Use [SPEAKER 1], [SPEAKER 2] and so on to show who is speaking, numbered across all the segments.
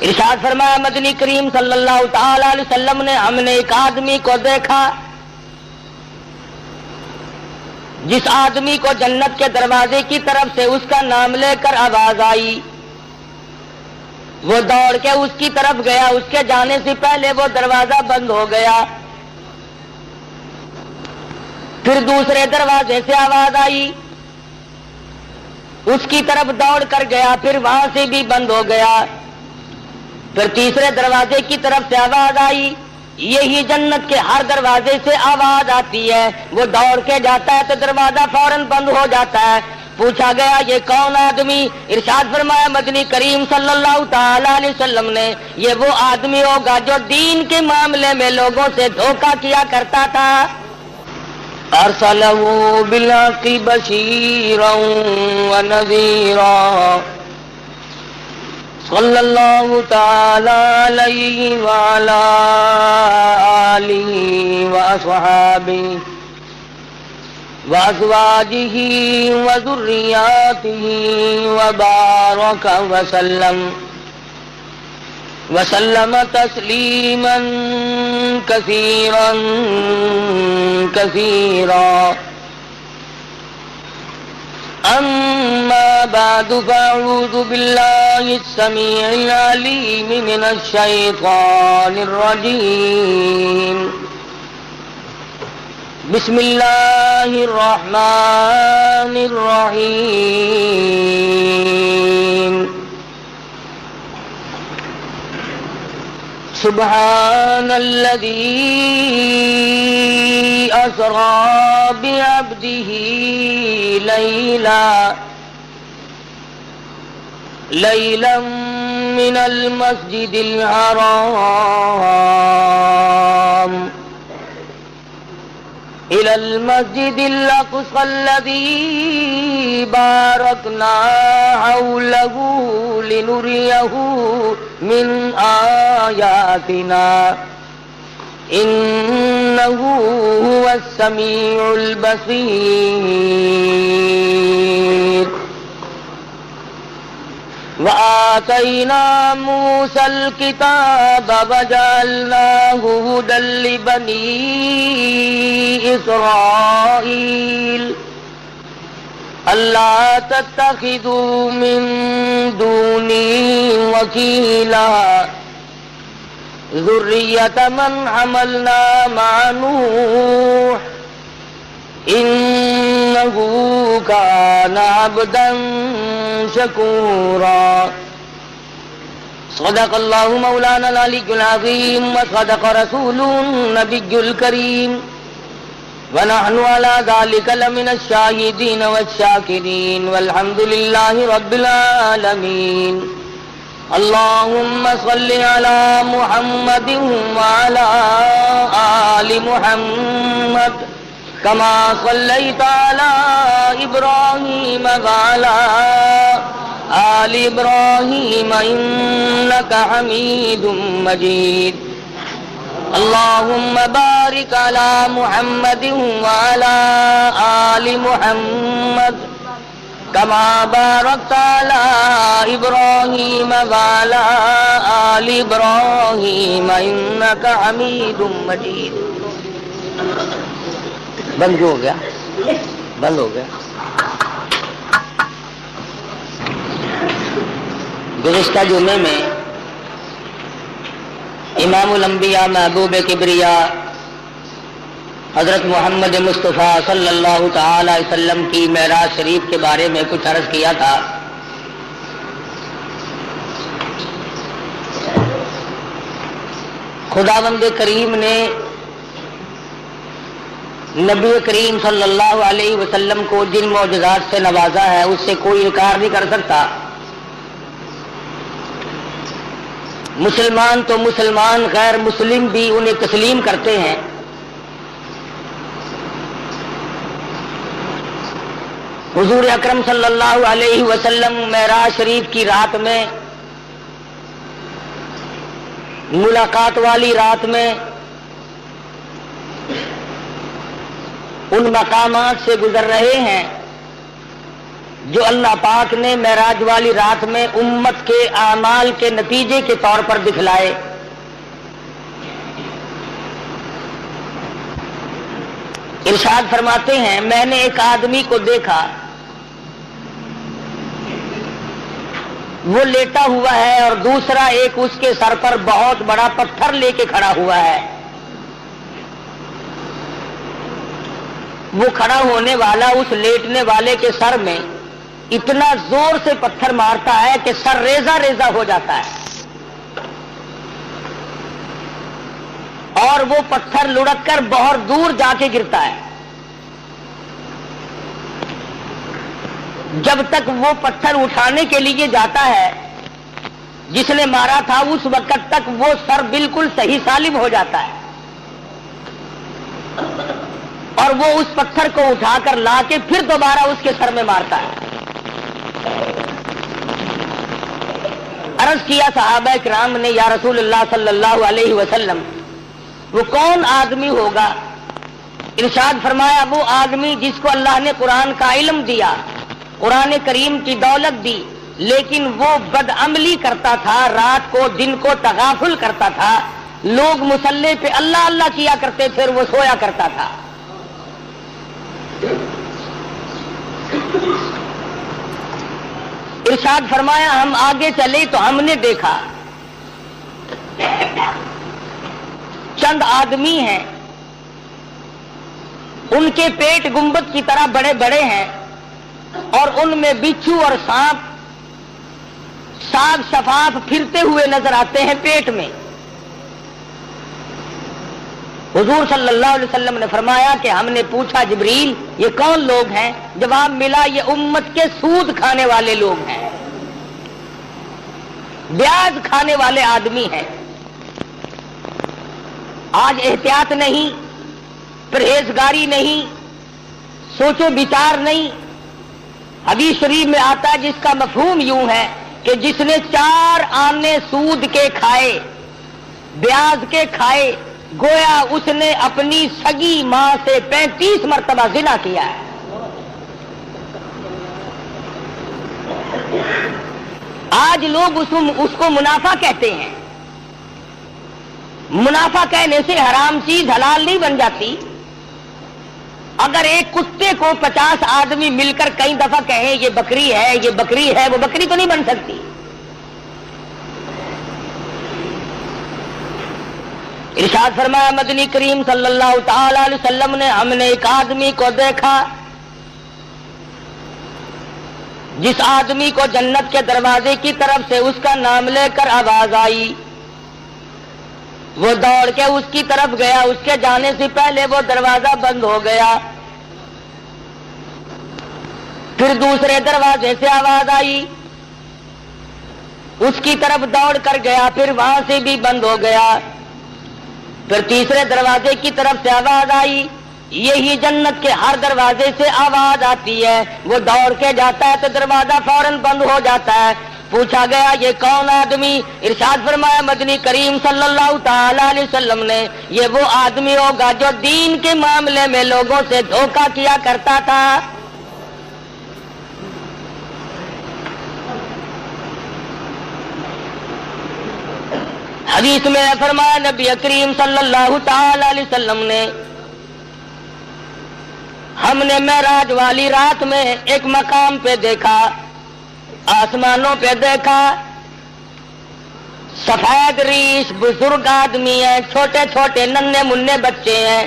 [SPEAKER 1] ارشاد فرمایا مدنی کریم صلی اللہ تعالی علیہ وسلم نے ہم نے ایک آدمی کو دیکھا جس آدمی کو جنت کے دروازے کی طرف سے اس کا نام لے کر آواز آئی، وہ دوڑ کے اس کی طرف گیا، اس کے جانے سے پہلے وہ دروازہ بند ہو گیا، پھر دوسرے دروازے سے آواز آئی، اس کی طرف دوڑ کر گیا، پھر وہاں سے بھی بند ہو گیا، پھر تیسرے دروازے کی طرف سے آواز آئی۔ یہی جنت کے ہر دروازے سے آواز آتی ہے، وہ دوڑ کے جاتا ہے تو دروازہ فوراً بند ہو جاتا ہے۔ پوچھا گیا یہ کون آدمی؟ ارشاد فرمایا مدنی کریم صلی اللہ تعالی علیہ وسلم نے یہ وہ آدمی ہوگا جو دین کے معاملے میں لوگوں سے دھوکہ کیا کرتا تھا۔ ارسلہ بالحق بشیرا ونذیرا صلی اللہ تعالی علیہ وعلی آلہ واصحابہ وازواجہ وذریاتہ وبارک وسلم تسلیما کثیرا کثیرا۔ أما بعد فأعوذ بالله السميع العليم من الشيطان الرجيم، بسم الله الرحمن الرحيم، سبحان الذي أسرى بعبده ليلا من المسجد الحرام إلى المسجد الأقصى الذي باركنا حوله لنريه من آياتنا إنه هو السميع البصير۔ وآتينا موسى الكتاب وجعلناه هدى لبني إسرائيل ألا تتخذوا من دوني وكيلا ذرية من حملنا مع نوح إنه كان عبدا شكورا۔ صدق الله مولانا العلي العظيم وصدق رسوله النبي الكريم ونحن على ذلك لمن الشاهدين والشاكرين والحمد لله رب العالمين۔ اللهم صل على محمد وعلى آل محمد كما صليت على إبراهيم وعلى آل إبراهيم إنك حميد مجيد۔ اللهم بارك على محمد وعلى آل محمد كما باركت على إبراهيم وعلى آل إبراهيم إنك حميد مجيد۔ بند ہو گیا، بند ہو گیا۔ گزشتہ جمعے میں امام الانبیاء محبوب کبریا حضرت محمد مصطفیٰ صلی اللہ تعالی علیہ وسلم کی معراج شریف کے بارے میں کچھ عرض کیا تھا۔ خداوند کریم نے نبی کریم صلی اللہ علیہ وسلم کو جن معجزات سے نوازا ہے اس سے کوئی انکار نہیں کر سکتا۔ مسلمان تو مسلمان، غیر مسلم بھی انہیں تسلیم کرتے ہیں۔ حضور اکرم صلی اللہ علیہ وسلم معراج شریف کی رات میں، ملاقات والی رات میں ان مقامات سے گزر رہے ہیں جو اللہ پاک نے معراج والی رات میں امت کے اعمال کے نتیجے کے طور پر دکھلائے۔ ارشاد فرماتے ہیں میں نے ایک آدمی کو دیکھا، وہ لیٹا ہوا ہے اور دوسرا ایک اس کے سر پر بہت بڑا پتھر لے کے کھڑا ہوا ہے۔ وہ کھڑا ہونے والا اس لیٹنے والے کے سر میں اتنا زور سے پتھر مارتا ہے کہ سر ریزہ ریزہ ہو جاتا ہے، اور وہ پتھر لڑک کر بہت دور جا کے گرتا ہے۔ جب تک وہ پتھر اٹھانے کے لیے جاتا ہے جس نے مارا تھا، اس وقت تک وہ سر بالکل صحیح سالم ہو جاتا ہے، اور وہ اس پتھر کو اٹھا کر لا کے پھر دوبارہ اس کے سر میں مارتا ہے۔ عرض کیا صحابہ کرام نے یا رسول اللہ صلی اللہ علیہ وسلم وہ کون آدمی ہوگا؟ ارشاد فرمایا وہ آدمی جس کو اللہ نے قرآن کا علم دیا، قرآن کریم کی دولت دی، لیکن وہ بد عملی کرتا تھا، رات کو دن کو تغافل کرتا تھا، لوگ مصلی پہ اللہ اللہ کیا کرتے پھر وہ سویا کرتا تھا۔ ارشاد فرمایا ہم آگے چلے تو ہم نے دیکھا چند آدمی ہیں، ان کے پیٹ گنبد کی طرح بڑے بڑے ہیں، اور ان میں بچھو اور سانپ صاف شفاف پھرتے ہوئے نظر آتے ہیں پیٹ میں۔ حضور صلی اللہ علیہ وسلم نے فرمایا کہ ہم نے پوچھا جبریل یہ کون لوگ ہیں؟ جواب ملا یہ امت کے سود کھانے والے لوگ ہیں، بیاج کھانے والے آدمی ہیں۔ آج احتیاط نہیں، پرہیزگاری نہیں، سوچو بچار نہیں۔ حدیث شریف میں آتا ہے جس کا مفہوم یوں ہے کہ جس نے 4 آنے سود کے کھائے، بیاج کے کھائے، گویا اس نے اپنی سگی ماں سے 35 مرتبہ زنا کیا ہے۔ آج لوگ اس کو منافع کہتے ہیں۔ منافع کہنے سے حرام چیز حلال نہیں بن جاتی۔ اگر ایک کتے کو 50 آدمی مل کر کئی دفعہ کہیں یہ بکری ہے یہ بکری ہے، وہ بکری تو نہیں بن سکتی۔ ارشاد فرمایا مدنی کریم صلی اللہ تعالی علیہ وسلم نے ہم نے ایک آدمی کو دیکھا جس آدمی کو جنت کے دروازے کی طرف سے اس کا نام لے کر آواز آئی، وہ دوڑ کے اس کی طرف گیا، اس کے جانے سے پہلے وہ دروازہ بند ہو گیا۔ پھر دوسرے دروازے سے آواز آئی، اس کی طرف دوڑ کر گیا، پھر وہاں سے بھی بند ہو گیا۔ پھر تیسرے دروازے کی طرف سے آواز آئی، یہی جنت کے ہر دروازے سے آواز آتی ہے، وہ دوڑ کے جاتا ہے تو دروازہ فوراً بند ہو جاتا ہے۔ پوچھا گیا یہ کون آدمی؟ ارشاد فرمایا مدنی کریم صلی اللہ تعالی علیہ وسلم نے یہ وہ آدمی ہوگا جو دین کے معاملے میں لوگوں سے دھوکہ کیا کرتا تھا۔ حدیث میں فرمایا نبی کریم صلی اللہ تعالی علیہ وسلم نے ہم نے معراج والی رات میں ایک مقام پہ دیکھا، آسمانوں پہ دیکھا، سفید ریش بزرگ آدمی ہیں، چھوٹے چھوٹے ننھے منھے بچے ہیں،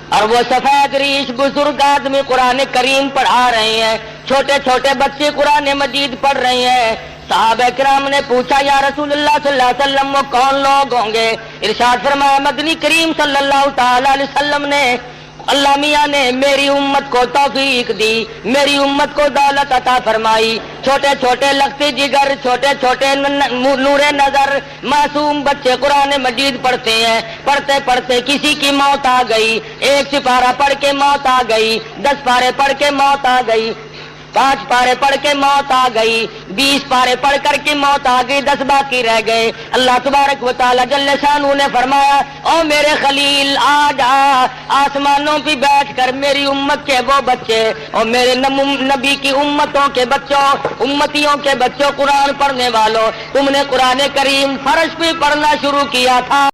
[SPEAKER 1] اور وہ سفید ریش بزرگ آدمی قرآن کریم پڑھا رہے ہیں، چھوٹے چھوٹے بچے قرآن مجید پڑھ رہے ہیں۔ صحابہ کرام نے پوچھا یا رسول اللہ صلی اللہ علیہ وسلم وہ کون لوگ ہوں گے؟ ارشاد فرمایا مدنی کریم صلی اللہ تعالی علیہ وسلم نے اللہ میاں نے میری امت کو توفیق دی، میری امت کو دولت عطا فرمائی، چھوٹے چھوٹے لختی جگر، چھوٹے چھوٹے نور نظر معصوم بچے قرآن مجید پڑھتے ہیں، پڑھتے پڑھتے کسی کی موت آ گئی، 1 سپارہ پڑھ کے موت آ گئی، 10 پارے پڑھ کے موت آ گئی، 5 پارے پڑھ کے موت آ گئی، 20 پارے پڑھ کر کے موت آ گئی، 10 باقی رہ گئے۔ اللہ تبارک و تعالی جل شانہ نے فرمایا او میرے خلیل آ جا، آسمانوں پہ بیٹھ کر میری امت کے وہ بچے اور میرے نبی کی امتوں کے بچوں، امتیوں کے بچوں، قرآن پڑھنے والوں، تم نے قرآن کریم فرش پہ پڑھنا شروع کیا تھا،